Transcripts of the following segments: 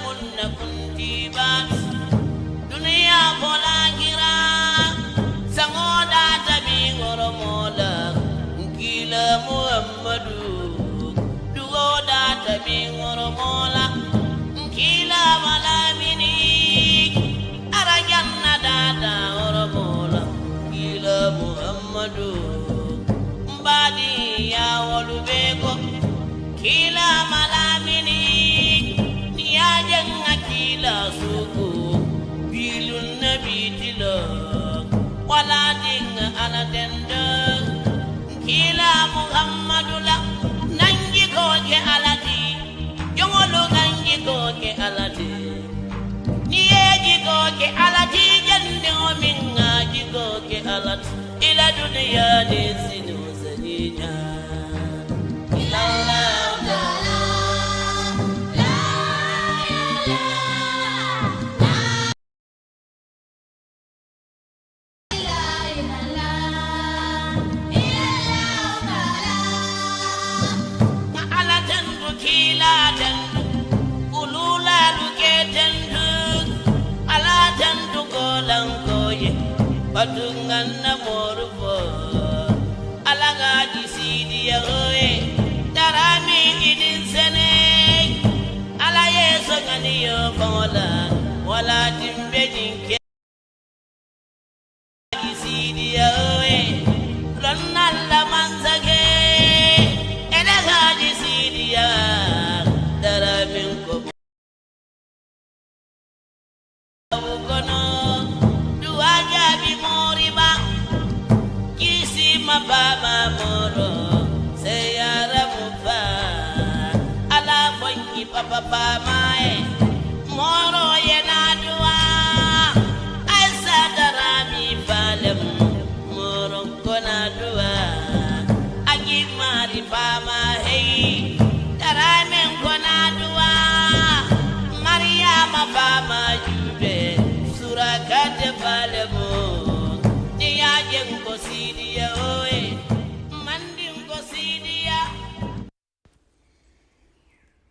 munna kuntiba dunia bolagira sangoda tabi ngoromola kila Muhammadu dugoda tabi ngoromola kila malamini arajanna dada ngoromola kila Muhammadu mbadi ya walubego kila malamini niyajenga kila suku bilun nabi tilo wala ding ala tenda kila Muhammadu la nangi ko ke alati jongolo nangi ko ke alati niyeji ko ke alati jande o minga ji ko ke alati ila dunya de sinu sanina ila Patungan na morfo alanga jisidi ya oe darami idin sene ala yeso ngani yo bola wala timbe jinke jisidi ya oe lonna la manzage elaga jisidi ya darami ko kono Baba moro seyara mufa ala fonki papa mae moro yenadua asa darami balem moro konadua agi mari fama hey darami konadua Maryama fama jube surakate balemo niya jengo sidia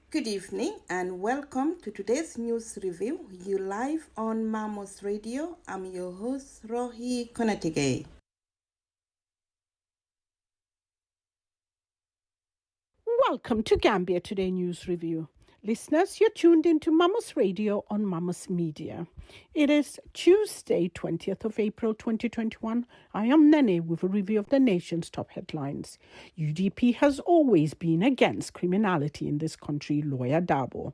Good evening and welcome to today's news review. You live on Mamos Radio. I'm your host, Rohi Konatige. Welcome to Gambia Today News Review. Listeners, you're tuned into Mamos Radio on Mamos Media. It is Tuesday, 20th of April 2021. I am Nene with a review of the nation's top headlines. UDP has always been against criminality in this country, Lawyer Dabo.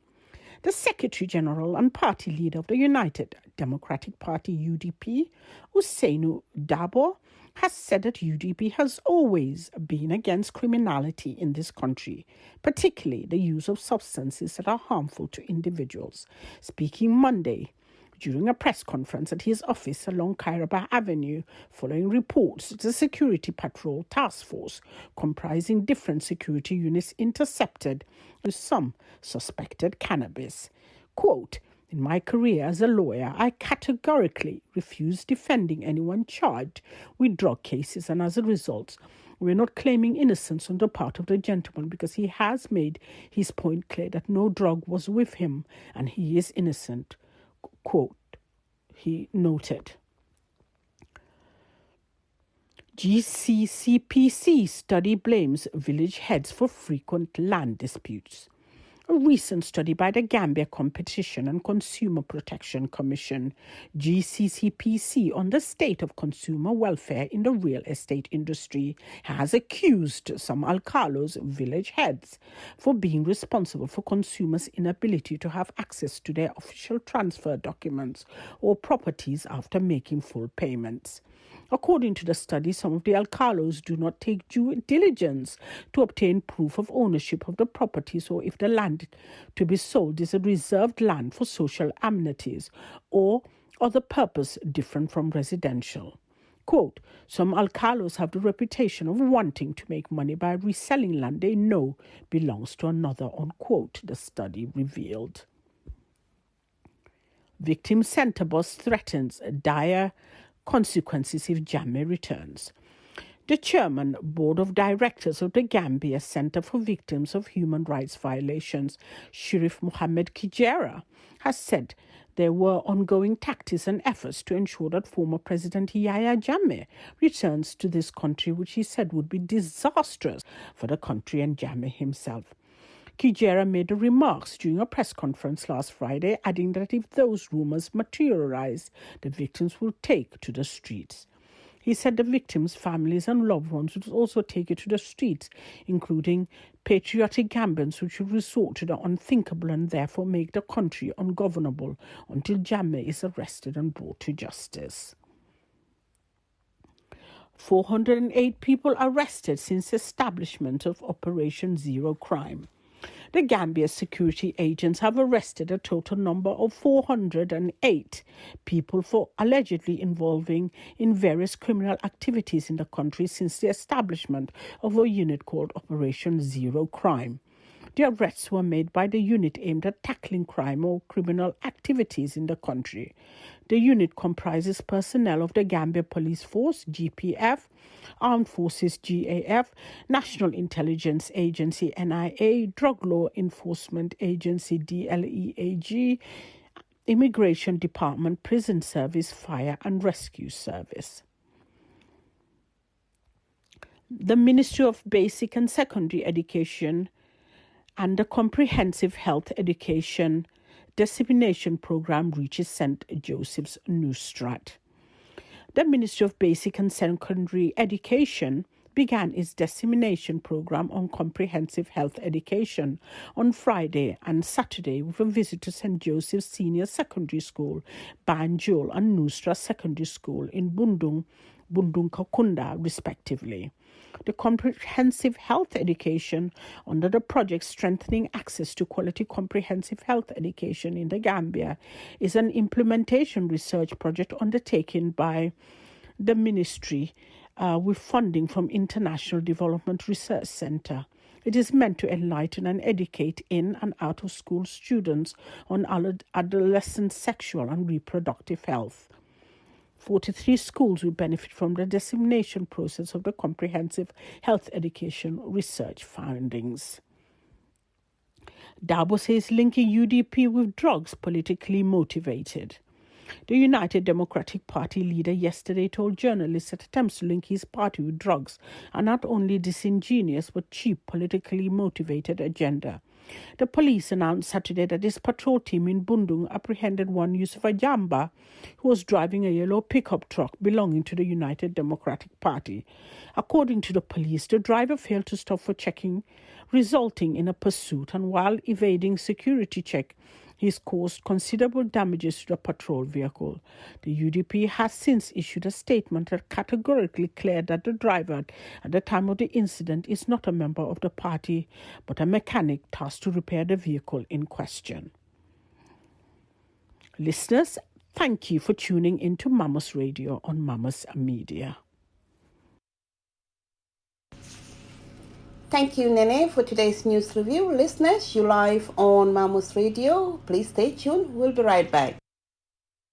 The Secretary General and Party Leader of the United Democratic Party, UDP, Usainu Dabo, has said that UDP has always been against criminality in this country, particularly the use of substances that are harmful to individuals. Speaking Monday during a press conference at his office along Kairaba Avenue, following reports that the Security Patrol Task Force, comprising different security units, intercepted some suspected cannabis. Quote, "In my career as a lawyer, I categorically refuse defending anyone charged with drug cases, and as a result, we're not claiming innocence on the part of the gentleman because he has made his point clear that no drug was with him and he is innocent," quote, he noted. GCCPC study blames village heads for frequent land disputes. A recent study by the Gambia Competition and Consumer Protection Commission, GCCPC, on the state of consumer welfare in the real estate industry has accused some alcalos, village heads, for being responsible for consumers' inability to have access to their official transfer documents or properties after making full payments. According to the study, some of the alcalos do not take due diligence to obtain proof of ownership of the properties, or if the land to be sold is a reserved land for social amenities or other purpose different from residential. Quote, "Some alcalos have the reputation of wanting to make money by reselling land they know belongs to another," unquote, the study revealed. Victim Center boss threatens dire consequences if Jammeh returns. The chairman, board of directors of the Gambia Center for Victims of Human Rights Violations, Sheriff Mohammed Kijera, has said there were ongoing tactics and efforts to ensure that former President Yahya Jammeh returns to this country, which he said would be disastrous for the country and Jammeh himself. Kijera made the remarks during a press conference last Friday, adding that if those rumors materialize, the victims will take to the streets. He said the victims' families and loved ones would also take it to the streets, including patriotic Gambians who should resort to the unthinkable and therefore make the country ungovernable until Jammeh is arrested and brought to justice. 408 people arrested since the establishment of Operation Zero Crime. The Gambia security agents have arrested a total number of 408 people for allegedly involving in various criminal activities in the country since the establishment of a unit called Operation Zero Crime. The arrests were made by the unit aimed at tackling crime or criminal activities in the country. The unit comprises personnel of the Gambia Police Force, GPF, Armed Forces, GAF, National Intelligence Agency, NIA, Drug Law Enforcement Agency, DLEAG, Immigration Department, Prison Service, Fire and Rescue Service. The Ministry of Basic and Secondary Education and the Comprehensive Health Education Dissemination Program reaches St. Joseph's Neustadt. The Ministry of Basic and Secondary Education began its dissemination program on comprehensive health education on Friday and Saturday with a visit to St. Joseph's Senior Secondary School, Banjul, and Neustadt Secondary School in Bundung Kakunda, respectively. The comprehensive health education under the project Strengthening Access to Quality Comprehensive Health Education in the Gambia is an implementation research project undertaken by the ministry with funding from International Development Research Center. It is meant to enlighten and educate in and out of school students on adolescent sexual and reproductive health. 43 schools will benefit from the dissemination process of the comprehensive health education research findings. Dabo says linking UDP with drugs politically motivated. The United Democratic Party leader yesterday told journalists that attempts to link his party with drugs are not only disingenuous but cheap, politically motivated agenda. The police announced Saturday that his patrol team in Bundung apprehended one Yusufa Jamba, who was driving a yellow pickup truck belonging to the United Democratic Party. According to the police, the driver failed to stop for checking, resulting in a pursuit, and while evading security check, he's caused considerable damages to the patrol vehicle. The UDP has since issued a statement that categorically declared that the driver at the time of the incident is not a member of the party, but a mechanic tasked to repair the vehicle in question. Listeners, thank you for tuning in to Mamos Radio on Mamos Media. Thank you, Nene, for today's news review. Listeners, you live on Mamos Radio. Please stay tuned. We'll be right back.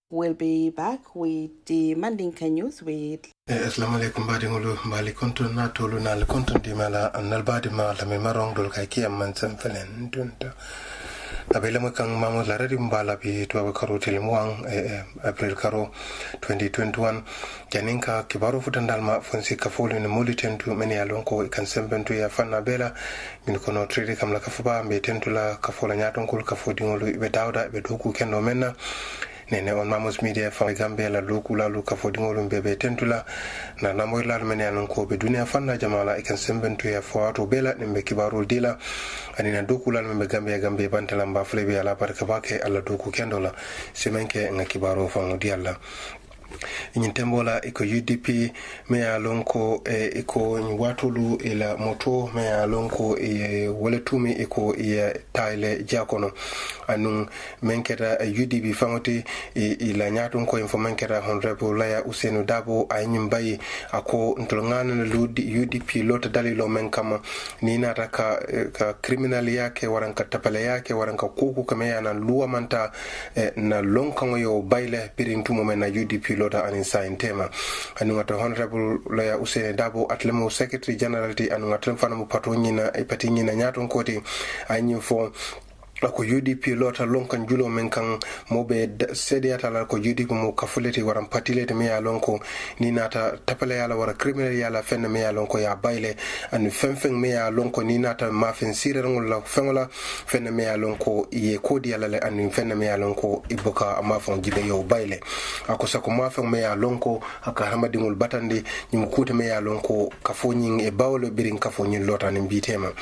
We'll be back with the Mandinka news with... Assalamu alaikum badingulu mbali konton na tolu na konton di mala annal badi mala me marong dol kay kiyam man sam felen dunta abela mo kang mamo la radi mbala bi to karo telmuang april karo 2021 janinka kibaro futandal ma fonsi kafolo ne Bulletin to meni alonko kan sembentu ya fanna bela min kono trade kam la kafuba be tentula kafola nyaton kul kafodingolu be dawda be doku kenno menna nene on Mamos Media fa Gambia la lokula luka fodingolu bebe tentula na namoy lal men yanon ko be dunia fanna jamala ikan sembentu ya fawato bela nembe kibarul dila anina dokula membe Gambia bantala mba flebe ala barka bake alla doku kendola semenke nga kibaro fa ngodialla Inyitembola iko UDP mea lonko iko watulu ila moto mea lonko waletumi iko taile jakono anu menkera UDP fangoti ila nyatun ko info menkera honorable laya Usenu Dabo ayimbayi ako ntolngana na UDP lota dalilo menkama nina raka criminal yake waranka tapale yake waranka kuku kamea na luwa manta na lonkango yo baile pirintumo mena UDP lota anin sain tema anu ngata honorable lawyer Usain Dabo atlemo secretary general ti anu ngata fanamu patonyina e patinyina nyaton koti anyi fo ko UDP lota lonkan julo men kan mobe sediyata la ko UDP mo kafuleti waran patilete me ya lonko ni nata tapale yala wara criminal yala fenne me ya lonko ya bayle an femfeng me ya lonko ni nata mafin sirerngol la fengola fenne me ya lonko ye kodi yala le an fenne me ya lonko iboka amafon jibe yo bayle ako sako mafeng me ya lonko aka hamadingol batande nyum kuta me ya lonko kafonyin e bawlo birin kafonyin lota ni bitema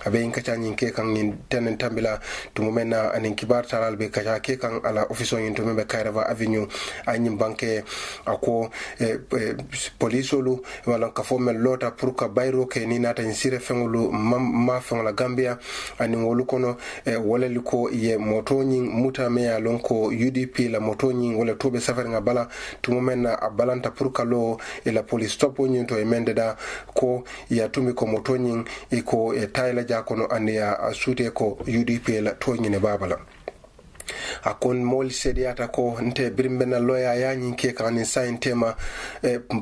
abe in kachanyin ke kan ni tenen tambila tumumena anin kibar talal be kaja ke kan ala ofiso yin tumbe Kairava Avenue anyim banke ako polisolu wala ka fomel lota pour ka bayro ke ni nata insire fengulu ma fengola Gambia anin wolu kono wala liko ye motonyin muta me ya lonko UDP la motonyin wala tobe safari nga bala tumumena abalanta pour ka lo la police stop onyin to emende da ko ya tumi ko motonyin iko tayla jakono ania asute ko UDP la toñine babala akon mol sediata ko nte brimbena loya yanyi ke kan sain tema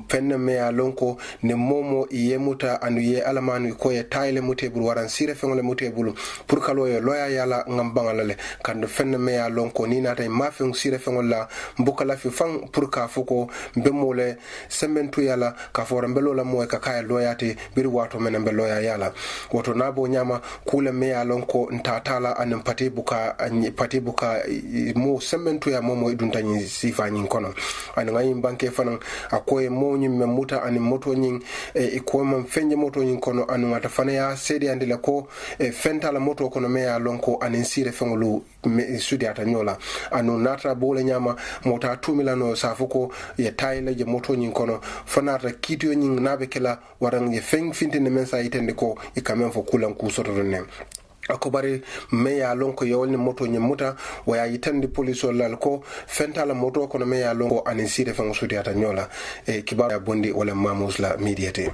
fenne me alonko ne momo yemuta anu ye alamanu ko ye tayle mutebul waran sire fengole mutebul pour kalo ye loya yala ngambangalale kan fenne me alonko ni nata ma feng sire fengola mbukala fi fang pour ka foko bemole sementu yala ka fora mbelo la moy ka kay loyate bir wato mena be loya yala woto nabo nyama kula me alonko ntatala an pati buka mo sementu ya momo idunta nyi sifa nyin kono an ngayi banke fanan akoye mo nyi memuta an moto nyin ko man fenje moto nyin kono an ngata fana ya sedi andile ko fenta la moto kono me ya lonko an sire fengolu sudi ata nyola anu natra bole nyama mota tumilano safuko ye tayle je moto nyin kono fanata kitiyo nyin nabe kala waran ye feng fintine mensa itende ko ikamen fo kulan ku soto ne akobari me ya lonko yewolni moto nyemuta waya yitandi police lal ko fenta la moto kono me ya lonko anin sire fang sudi ata nyola kibar bondi wala Mamos la mediate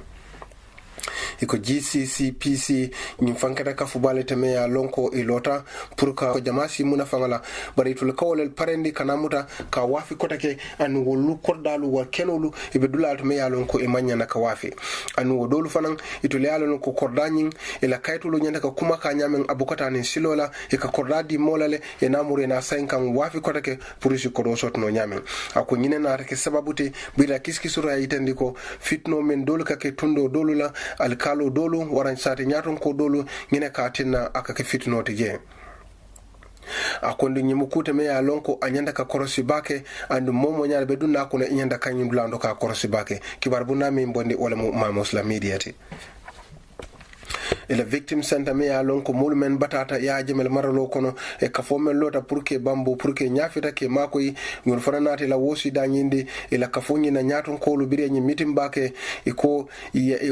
iko GCCPC nyim fankata ka fubale teme ya lonko ilota pour ka jamasi muna fangala bari tul kawlel parendi kanamuta ka wafi kotake an wolu kordalu wa kenolu ibe dulal me ya lonko e manya na ka wafi an wodolu fanan itul ya lonko kordanyin ila kaytulu nyanda ka kuma ka nyamen abukata ni silola e ka kordadi molale e namure na sainkan wafi kotake pour si kodo sotno nyamen ako nyine na take sababute bila kiskisura yitandi ko fitno men dolu ka ke tundo dolula alkalo dolu waran sati nyaton ko dolu ngine katina aka ke fitnote je akondi nyimukuta me ya lonko anyanda ka korosi bake andu momo nyaal be dunna ko ne nyanda kanyum blando ka korosi bake kibar bu nami mbondi wala Mamos la mediati ila victim center me ya lonko mulmen batata ya jemel maralo kono e ka fomel lota pour que bambo pour que nyafita ke makoy ngon fananati la wosi danyinde ila ka fonyi na nyaton ko lu bire nyi mitim bake iko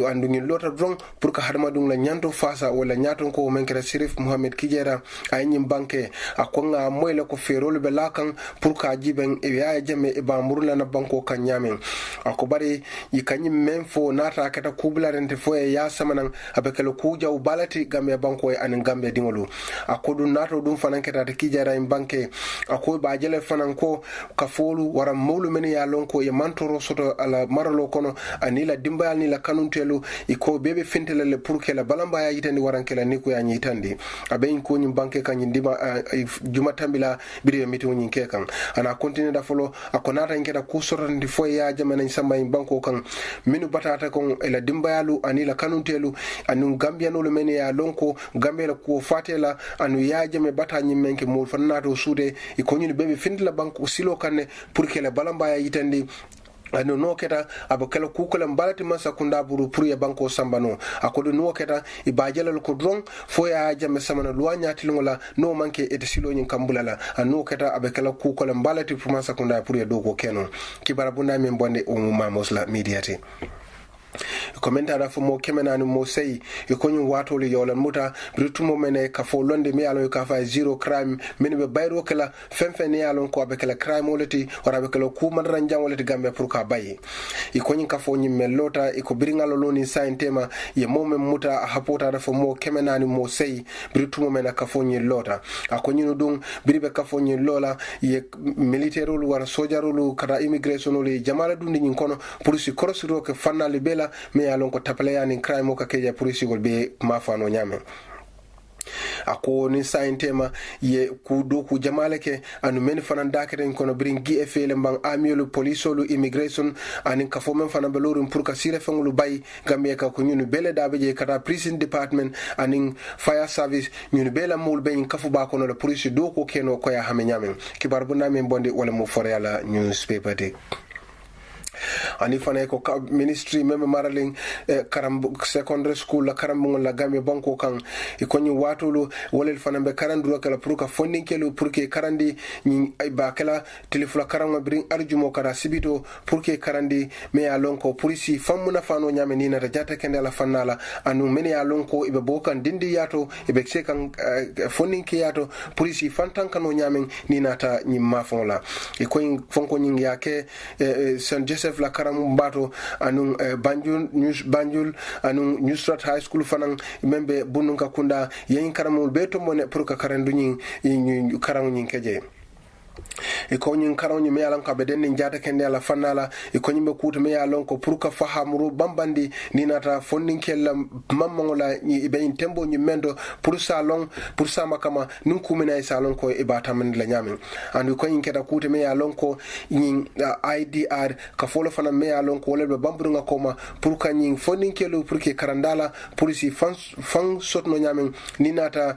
andu ngi lota dron pour que hadma dung la nyanto fasa wala nyaton ko men kera Sirif Mohammed Kijera ay nyim banke akonga moyle ko ferol be lakan pour ka jiben e ya jeme e bamburla na banko kan nyamen akobari yikanyim memfo nata kata kubla rente fo ya samanan abekelo kuja ubalati Gambia banko e anin Gambia dingolu akodu nato dum fanan keta ta Kijera im banke akoy ba jele fanan ko ka folu wara mawlu men ya lonko e mantoro soto ala maralo kono anila dimbayal ni la kanuntelu iko bebe fintelele pour que la balamba ya yitandi waran kala niko ya nyitandi abe ko nyim banke kan ndima juma tambila bidiyo meeting nyin ke kan ana continue da folo akonata ngeda ku sorandi fo ya jamana samba im banko kan minu batata kon ela dimbayalu anila kanuntelu anu Gambia no men ya lonko Gambia la ko fatela anu ya jame bata nyim menke mo fannato sude iko nyini bebe findila banko silo kanne pour que la balamba ya yitandi ano no keta abakala kukula mbalati masa kunda buru pour ya banko sambano akodo no keta ibajala ko dron fo ya jame samana luanya tilingola no manke et silo nyin kambulala ano keta abakala kukula mbalati pour masa kunda pour ya dogo keno kibara bunda men bonde o Mamos la mediati komenta fo mo kemenani mo sey ko ñu watolu yolan muta bitumo mene ka fo londe mi alon ka fa zero crime min be bayro kala femfe ni alon ko be kala crime wolati wara be kala ku man ran jang wolati gambe pour ka bayi ko ñu ka fo ñi melota ko biringalo loni saintema ye mom muta hapota da fo mo kemenani mo sey bitumo mene ka fo ñi lota ko ñu dum biribe ka fo ñi lola ye militaire lu wara sojarulu kata immigration lu jamala dundi ñi kono police korosiro ke fanali bela me alon ko tapale yani crime ka keja police gol be mafano nyame ako ni saintema ye ku do ku jamale ke anu men fanan daketen kono bring gfl mbang amiolu polisolu immigration anin ka fo men fanan belorum pour ka sire fengulu bay gambe ka ko nyunu bele dabe je kata prison department anin fire service nyunu bela mul be ka fu ba kono le police do ko keno ko ya hame nyame kibar bu nami bonde wala mo for yala newspaper de ani fana ko ministry meme maraling karam secondary school la karam la Gambia banko kan e ko ni watulu wolel fana be karanduro kala pour ka funding kelu pour que karandi ni ay ba kala telefula karam bring arjumo kara sibito pour que karandi me ya lonko police famuna fano nyame ni na jata kende la fanala anu men ya lonko ibe bokan dindi yato ibe sekan funding ke yato police fantan kano nyame ni nata ni mafola e ko fonko ni yake St Joseph la karam bato anun Banjul anun Nusrat High School fanan membe bununka kunda yen karamul beto mone pour ka karandu nyin karam nyin keje e ko nyin karam nyi me yalan ka be den jata kende la fanala e ko nyimbe kuto me yalan ko pour ka fahamru bambandi ni nata fondin kella mammangola ni be tembo nyi mendo pour salon pour sama kama nun kumina salon ko e bata man la nyamin andu ko nyin keda kuto me yalan ko nyin IDR ka folo fana me yalan ko lebe bamburu nga koma pour ka nyin fondin kelo pour ke karandala pour si fan sotno nyamin ni nata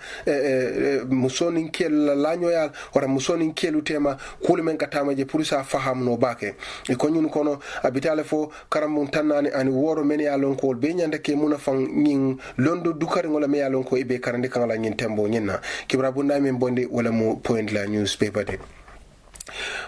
musonin kella la nyoyal wara musonin kelu tema kulmen katama je pour sa faham no bake e ko nyun kono abitale fo karam tanani ani woro men ya lon ko be nyande ke muna fan nyin londo dukari ngola me ya lon ko ibe karande kala nyin tembo nyinna kibra bunda men bonde wala mo point la newspaper de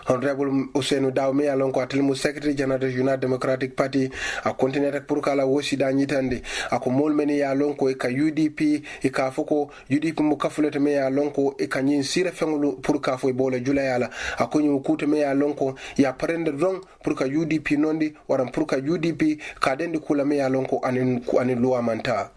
Honorable Ousainou Daw me alon ko atel mu secretary general of United Democratic Party a continuer rek pour kala wosi da nyitande ako mol men ya lon ko e ka UDP e ka foko UDP mu kafulete me ya lon ko e ka nyin sire fengulu pour ka fo bola jula yala ako nyu kuto me ya lon ko ya parende rong pour ka UDP nondi waram pour ka UDP ka dendi kula me ya lon ko anin loi manta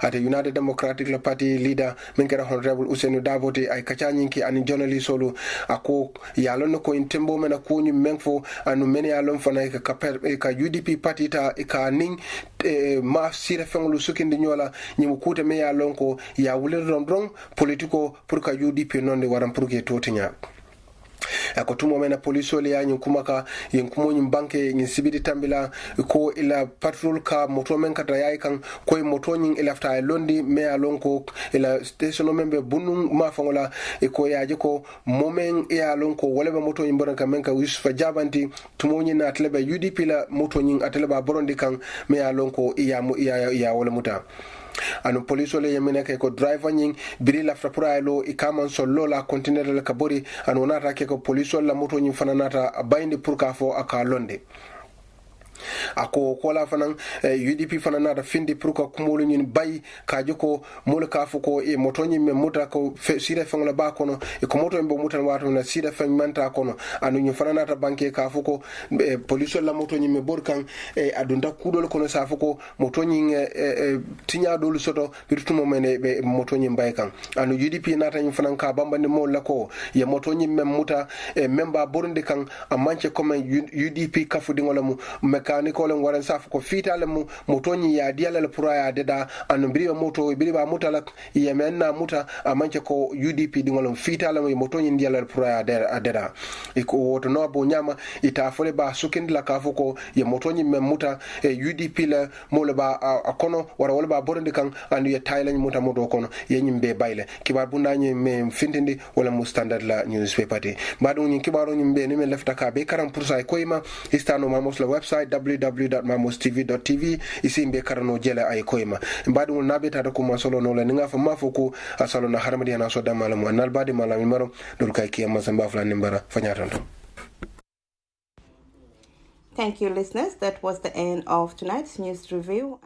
at United Democratic Party leader men kera Honorable Ousainou Dabote ay kacanyinki anin journalist solo ako yalon ko intembo mena ko nyi menfo anu men yalon fana ka UDP party ta ka ning ma sire fenglu sukindi nyola nyimu kute me yalon ko ya wulir rondron politiko pour ka UDP nonde waram pour ke totinya ako tumo mena police ole yanyu kumaka yen kumo nyim banke nyin sibidi tambila ko ila patrol ka moto men kata yai kan ko moto nyin ila fta londi me alonko ila station membe bunun ma fangola e ko yaje ko momen e alonko wala be moto nyin boran kan men ka Yusufa Jabanti tumo nyin na atleba UDP la moto nyin atleba borondi kan me alonko iya wala muta anu police ole yemene ke ko driver nyin biri la frapura lo ikaman so lola container la kabori anu nata ke ko police la moto nyin fana nata bayndi pour ka fo aka londe ako kola fanan UDP fanan nata findi pour ko kumolu nyin bay ka joko mol ka fu ko e moto nyin me muta ko sire fang la ba kono e ko moto mbo mutan wato na sire fang manta kono anu nyin fanan nata banke ka fu ko police la moto nyin me borkan e adunda kudol kono sa fu ko moto nyin tinya dol soto birtumo mene be moto nyin bay kan anu UDP nata nyin fanan ka bambande mol la ko ye moto nyin me muta memba borndi kan amanche comme UDP kafu dingola mu mekaniko len waran saf ko fitale mu motoni ya diala pura ya deda anu biriba moto biriba mutala yemenna muta amanche ko UDP dingolon fitale mu motoni diala pura ya deda iko woto no bo nyama ita fole ba sukindi la kafu ko ye motoni mem muta UDP la mole ba akono wara wala ba borndi kan anu ye thailand muta moto kono ye nyimbe bayle kibar bunda nyi me fintindi wala mu standard la newspaper de badon nyi kibaro nyimbe ni me lefta ka be 40% koyma istano Mamos la website www.mamostv.tv isimbe karano jela ay koyma badum nabeta da kuma solo no la ninga fa mafoko asalo na harmadi na so da malamu anal badi malamu maro dol kay kiyama samba flan nimbara fanyatan Thank you, listeners. That was the end of tonight's news review.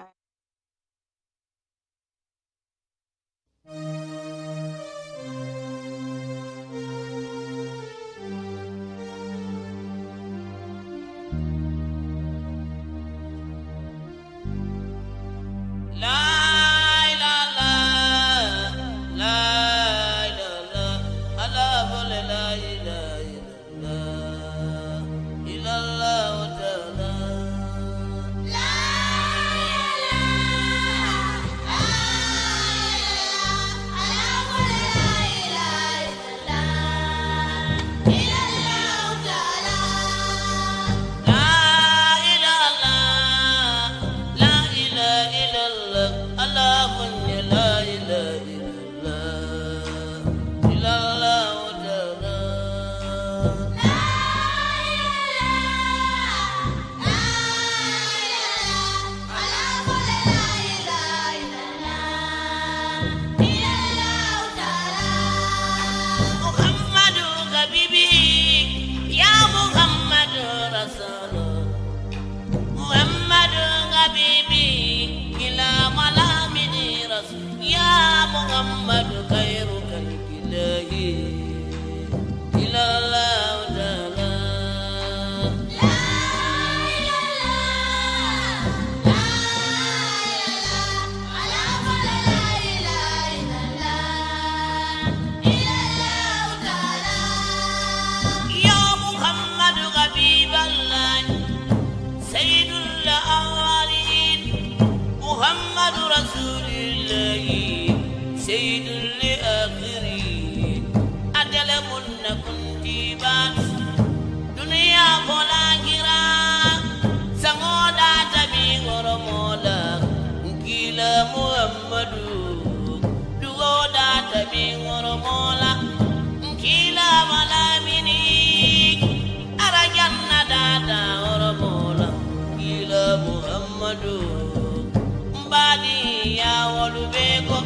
Mbadi ya walubeko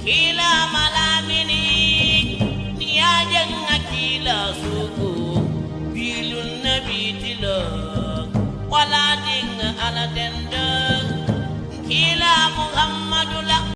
kila mala